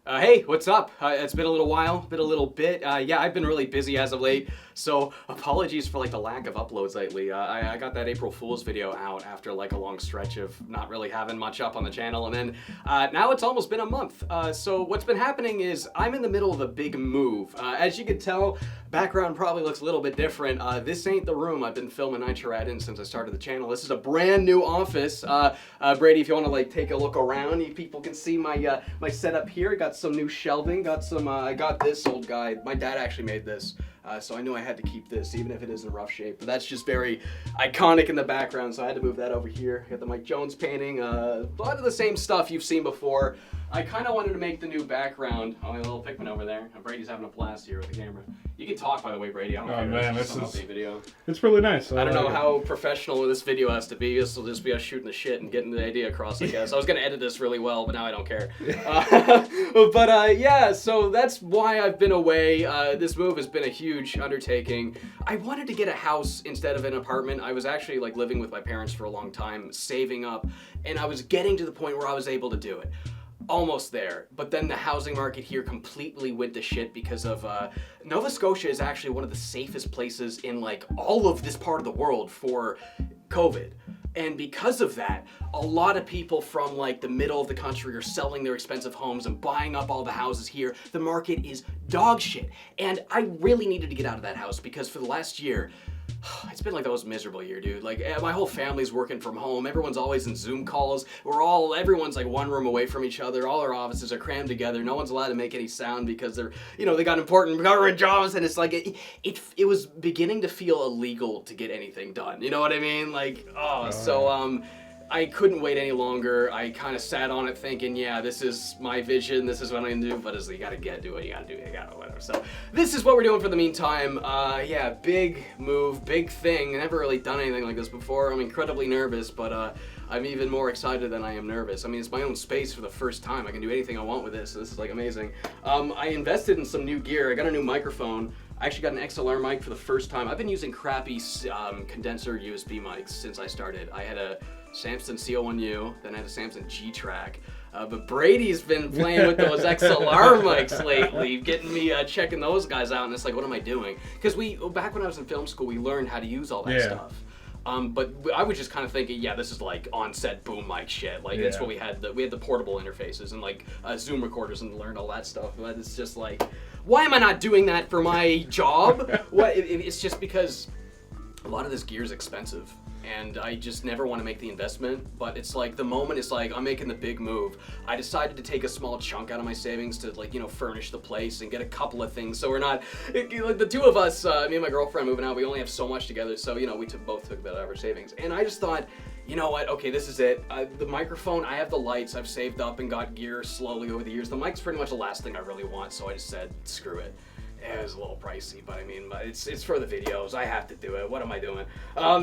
Hey, what's up? It's been a little while, been a little bit. Yeah, I've been really busy as of late, so apologies for like the lack of uploads lately. I got that April Fool's video out after like a long stretch of not really having much up on the channel, and then now it's almost been a month. So what's been happening is I'm in the middle of a big move. As you can tell, background probably looks a little bit different. This ain't the room I've been filming Nitro Rad in since I started the channel. This is a brand new office. Brady, if you want to like take a look around, you people can see my my setup here. Got some new shelving, got some, I got this old guy. My dad actually made this, so I knew I had to keep this, even if it is in rough shape. But that's just very iconic in the background, so I had to move that over here. Got the Mike Jones painting, a lot of the same stuff you've seen before. I kind of wanted to make the new background. Oh, a little Pikmin over there. Brady's having a blast here with the camera. You can talk, by the way, Brady. I don't know. Oh man, this is video. It's really nice. I don't know how professional this video has to be. This will just be us shooting the shit and getting the idea across, I guess. I was going to edit this really well, but now I don't care. Yeah, so that's why I've been away. This move has been a huge undertaking. I wanted to get a house instead of an apartment. I was actually like living with my parents for a long time, saving up, and I was getting to the point where I was able to do it. Almost there, but then the housing market here completely went to shit because of Nova Scotia is actually one of the safest places in like all of this part of the world for COVID. And because of that, a lot of people from like the middle of the country are selling their expensive homes and buying up all the houses here. The market is dog shit. And I really needed to get out of that house because for the last year, it's been like the most miserable year, dude. Like, my whole family's working from home. Everyone's always in Zoom calls. Everyone's like one room away from each other. All our offices are crammed together. No one's allowed to make any sound because they're, they got important government jobs. And it's like, it was beginning to feel illegal to get anything done. You know what I mean? Like, I couldn't wait any longer. I kind of sat on it thinking, yeah, this is my vision. This is what I'm gonna do. But it's like, you gotta do what you gotta do. You gotta whatever. So this is what we're doing for the meantime. Yeah, big move, big thing. Never really done anything like this before. I'm incredibly nervous, but I'm even more excited than I am nervous. I mean, it's my own space for the first time. I can do anything I want with this. So this is like amazing. I invested in some new gear. I got a new microphone. I actually got an XLR mic for the first time. I've been using crappy condenser USB mics since I started. I had a Samson CO1U, then I had a Samson G-Track. But Brady's been playing with those XLR mics lately, getting me checking those guys out, and it's like, what am I doing? Because back when I was in film school, we learned how to use all that stuff. But I was just kind of thinking, yeah, this is like on-set boom mic shit. Like that's what we had. We had the portable interfaces and like Zoom recorders and learned all that stuff. But it's just like, why am I not doing that for my job? It's just because a lot of this gear is expensive. And I just never want to make the investment, but it's like the moment it's like I'm making the big move, I decided to take a small chunk out of my savings to like, furnish the place and get a couple of things so we're not, like the two of us, me and my girlfriend moving out, we only have so much together, so we both took that out of our savings. And I just thought, you know what, okay, this is it. The microphone, I have the lights, I've saved up and got gear slowly over the years. The mic's pretty much the last thing I really want, so I just said, screw it. It was a little pricey, but I mean, it's for the videos. I have to do it. What am I doing?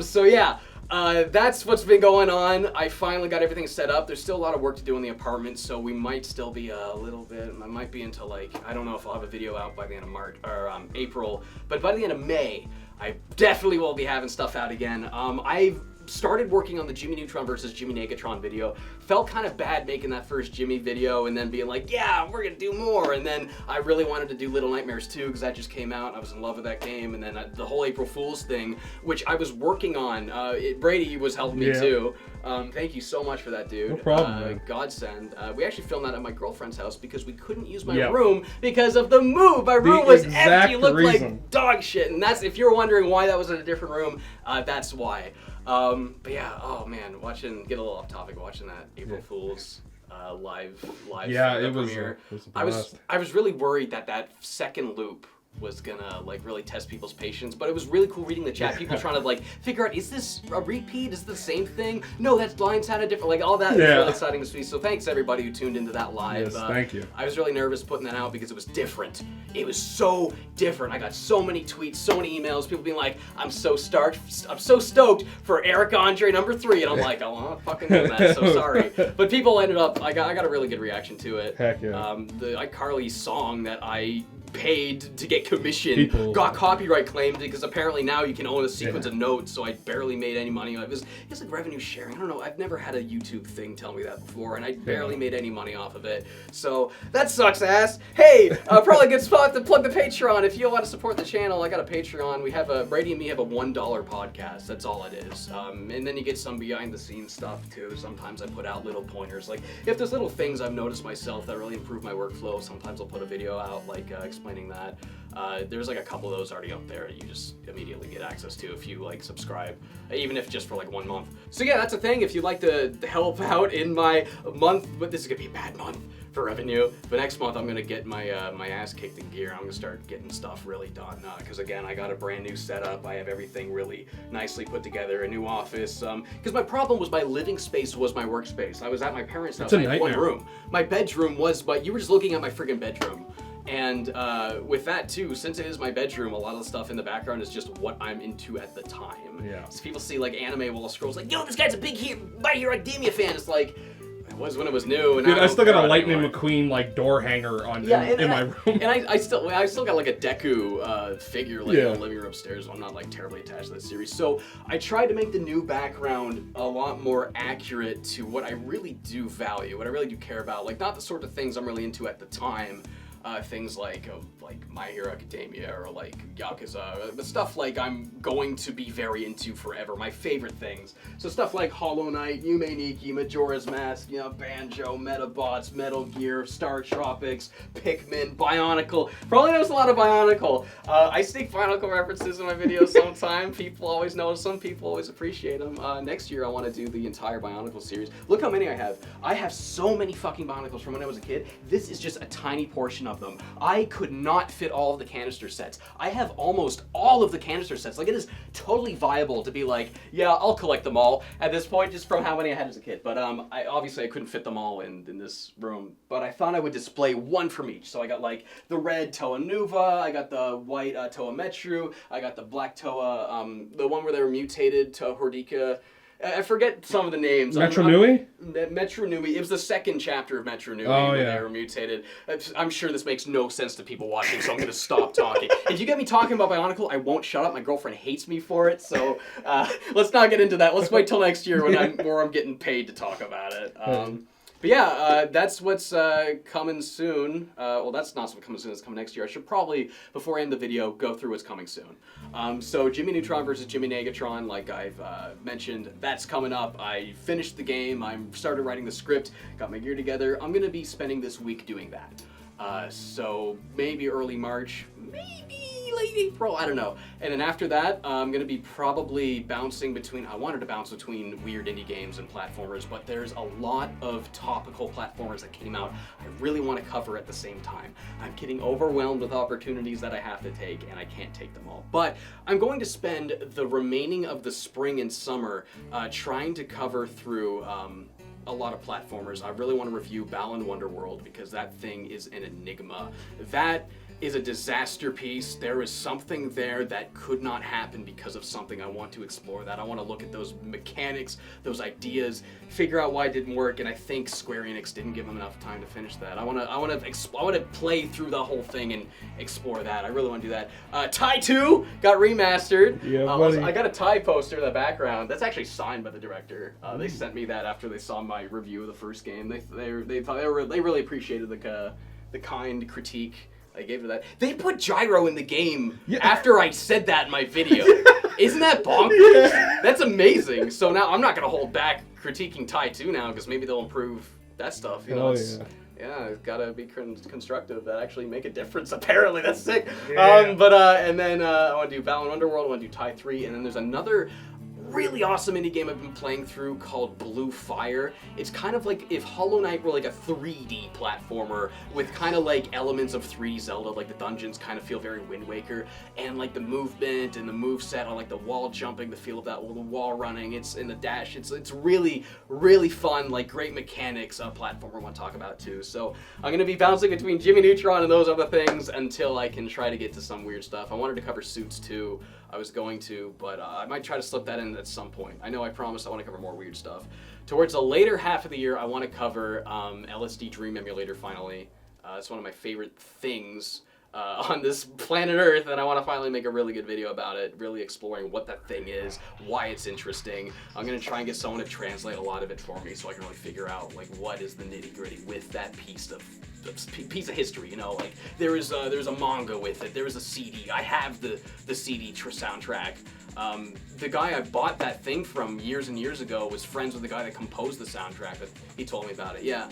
So yeah, that's what's been going on. I finally got everything set up. There's still a lot of work to do in the apartment, so we might still be a little bit. I might be until like, I don't know if I'll have a video out by the end of March or April, but by the end of May, I definitely will be having stuff out again. I've started working on the Jimmy Neutron versus Jimmy Negatron video. Felt kind of bad making that first Jimmy video and then being like, yeah, we're gonna do more. And then I really wanted to do Little Nightmares 2 because that just came out and I was in love with that game. And then the whole April Fool's thing, which I was working on, Brady was helping me too. Thank you so much for that, dude. No problem. Godsend. We actually filmed that at my girlfriend's house because we couldn't use my room because of the move. My room was empty, looked like dog shit. And that's, if you're wondering why that was in a different room, that's why. But yeah, oh man, get a little off topic, watching that April Fool's live premiere. I was really worried that second loop was gonna like really test people's patience, but it was really cool reading the chat. People trying to like figure out, is this a repeat? Is it the same thing? No, that line sounded different. Like all that was really exciting to me. So thanks everybody who tuned into that live. Yes, thank you. I was really nervous putting that out because it was different. It was so different. I got so many tweets, so many emails, people being like, I'm so stoked for Eric Andre #3, and I'm like, I'm not fucking doing that, so sorry. But people ended up, I got a really good reaction to it. Heck yeah. The iCarly song that I paid to get get commission, got copyright claimed, because apparently now you can own a sequence of notes, so I barely made any money. It's like revenue sharing. I don't know. I've never had a YouTube thing tell me that before, and I barely made any money off of it. So that sucks ass. Hey, probably a good spot to plug the Patreon. If you want to support the channel, I got a Patreon. We have Brady and me have a $1 podcast. That's all it is. And then you get some behind the scenes stuff too. Sometimes I put out little pointers. Like if there's little things I've noticed myself that really improve my workflow, sometimes I'll put a video out like explaining that. There's like a couple of those already up there you just immediately get access to if you like subscribe, even if just for like 1 month. So yeah, that's a thing. If you'd like to help out in my month, but this is gonna be a bad month for revenue, but next month I'm gonna get my my ass kicked in gear. I'm gonna start getting stuff really done, because again, I got a brand new setup. I have everything really nicely put together, a new office, because my problem was my living space was my workspace. I was at my parents' house. I had one room. My bedroom was, but you were just looking at my friggin' bedroom. And with that too, since it is my bedroom, a lot of the stuff in the background is just what I'm into at the time. Yeah. So people see like anime wall scrolls, like, yo, this guy's a big My Hero Academia fan. It's like, it was when it was new. And dude, I still got a Lightning McQueen like door hanger on in my room. And I still got like a Deku figure like in the living room upstairs. So I'm not like terribly attached to that series. So I tried to make the new background a lot more accurate to what I really do value, what I really do care about. Like not the sort of things I'm really into at the time. Things like My Hero Academia or like Yakuza, but stuff like I'm going to be very into forever, my favorite things. So stuff like Hollow Knight, Yume Nikki, Majora's Mask, Banjo, Metabots, Metal Gear, Star Tropics, Pikmin, Bionicle. Probably knows a lot of Bionicle. I sneak Bionicle references in my videos sometime. People always notice them, people always appreciate them. Next year I want to do the entire Bionicle series. Look how many I have. I have so many fucking Bionicles from when I was a kid. This is just a tiny portion of them. I could not fit all of the canister sets. I have almost all of the canister sets. Like, it is totally viable to be like, yeah, I'll collect them all at this point, just from how many I had as a kid. But obviously I couldn't fit them all in this room. But I thought I would display one from each. So I got like the red Toa Nuva, I got the white Toa Metru, I got the black Toa, the one where they were mutated, Toa Hordika. I forget some of the names. Metro Nui? Metro Nui. It was the second chapter of Metro Nui where they were mutated. I'm sure this makes no sense to people watching, so I'm going to stop talking. If you get me talking about Bionicle, I won't shut up. My girlfriend hates me for it, so let's not get into that. Let's wait till next year when I'm getting paid to talk about it. But yeah, that's what's coming soon. Well, that's not what's coming soon. It's coming next year. I should probably, before I end the video, go through what's coming soon. So Jimmy Neutron versus Jimmy Negatron, like I've mentioned, that's coming up. I finished the game. I started writing the script, got my gear together. I'm going to be spending this week doing that. So maybe early March, maybe late April, I don't know. And then after that, I'm gonna be probably bouncing between, I wanted to bounce between weird indie games and platformers, but there's a lot of topical platformers that came out I really want to cover at the same time. I'm getting overwhelmed with opportunities that I have to take, and I can't take them all. But I'm going to spend the remaining of the spring and summer trying to cover through a lot of platformers. I really want to review Balan Wonderworld because that thing is an enigma. That is a disaster piece. There is something there that could not happen because of something. I want to explore that. I want to look at those mechanics, those ideas, figure out why it didn't work, and I think Square Enix didn't give them enough time to finish that. I want to play through the whole thing and explore that. I really want to do that. Tai 2 got remastered. Yeah, I got a Tai poster in the background. That's actually signed by the director. They sent me that after they saw my review of the first game. They really appreciated the kind critique I gave to that. They put gyro in the game after I said that in my video. Isn't that bonkers? That's amazing. So now I'm not going to hold back critiquing Tai 2 now because maybe they'll improve that stuff. You know, yeah, it's got to be constructive. That actually make a difference. Apparently, that's sick. Yeah. And then I want to do Balan Underworld. I want to do Tai 3. And then there's another really awesome indie game I've been playing through called Blue Fire. It's kind of like if Hollow Knight were like a 3D platformer with kind of like elements of 3D Zelda, like the dungeons kind of feel very Wind Waker, and like the movement and the moveset on like the wall jumping, the feel of that, the wall running, it's in the dash, it's really, really fun, like great mechanics, platformer I want to talk about too. So I'm going to be bouncing between Jimmy Neutron and those other things until I can try to get to some weird stuff. I wanted to cover Suits too. I was going to, but I might try to slip that in at some point. I know I promised I want to cover more weird stuff. Towards the later half of the year, I want to cover LSD Dream Emulator finally. It's one of my favorite things on this planet Earth, and I want to finally make a really good video about it, really exploring what that thing is, why it's interesting. I'm gonna try and get someone to translate a lot of it for me, so I can really figure out like what is the nitty gritty with that piece of history. You know, like there's a manga with it. There is a CD. I have the CD soundtrack. The guy I bought that thing from years and years ago was friends with the guy that composed the soundtrack. That he told me about it. Yeah.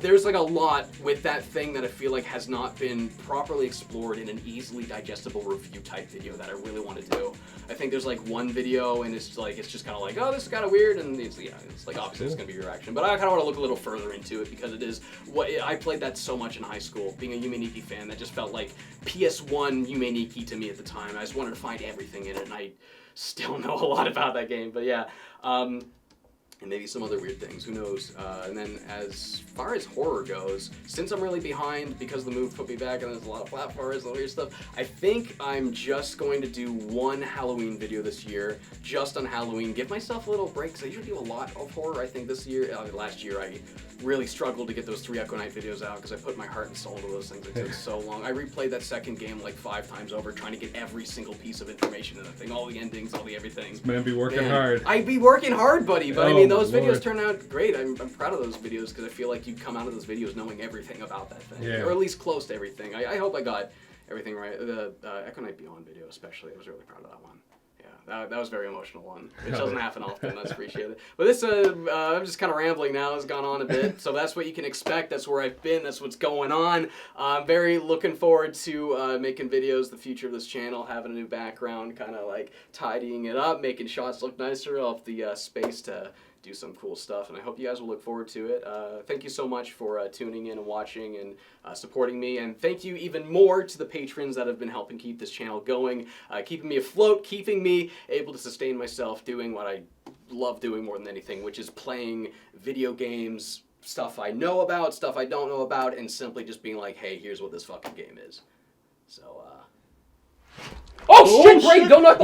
There's like a lot with that thing that I feel like has not been properly explored in an easily digestible review type video that I really want to do. I think there's like one video and it's just kind of like, oh, this is kind of weird, and it's like obviously it's gonna be your reaction, but I kind of want to look a little further into it because it is what I played that so much in high school. Being a Yume Nikki fan, that just felt like PS1 Yume Nikki to me at the time. I just wanted to find everything in it, and I still know a lot about that game, but yeah. And maybe some other weird things, who knows. And then as far as horror goes, since I'm really behind because the move put me back and there's a lot of platformers and weird stuff, I think I'm just going to do one Halloween video this year, just on Halloween. Give myself a little break, because I usually do a lot of horror. I think this year, last year, I really struggled to get those 3 Echo Night videos out because I put my heart and soul into those things. It took so long. I replayed that second game like 5 times over, trying to get every single piece of information in that thing, all the endings, all the everything. Man, be working hard. I'd be working hard, buddy, but I mean, those videos turn out great. I'm proud of those videos because I feel like you come out of those videos knowing everything about that thing, or at least close to everything. I hope I got everything right. The Echo Night Beyond video especially, I was really proud of that one. Yeah, that was a very emotional one. It doesn't happen often. That's appreciated. But this, I'm just kind of rambling now. It's gone on a bit. So that's what you can expect. That's where I've been. That's what's going on. I'm very looking forward to making videos, the future of this channel, having a new background, kind of like tidying it up, making shots look nicer, off the space to do some cool stuff, and I hope you guys will look forward to it. Thank you so much for tuning in and watching and supporting me, and thank you even more to the patrons that have been helping keep this channel going, keeping me afloat, keeping me able to sustain myself doing what I love doing more than anything, which is playing video games, stuff I know about, stuff I don't know about, and simply just being like, hey, here's what this fucking game is. So, oh shit, Greg, don't knock the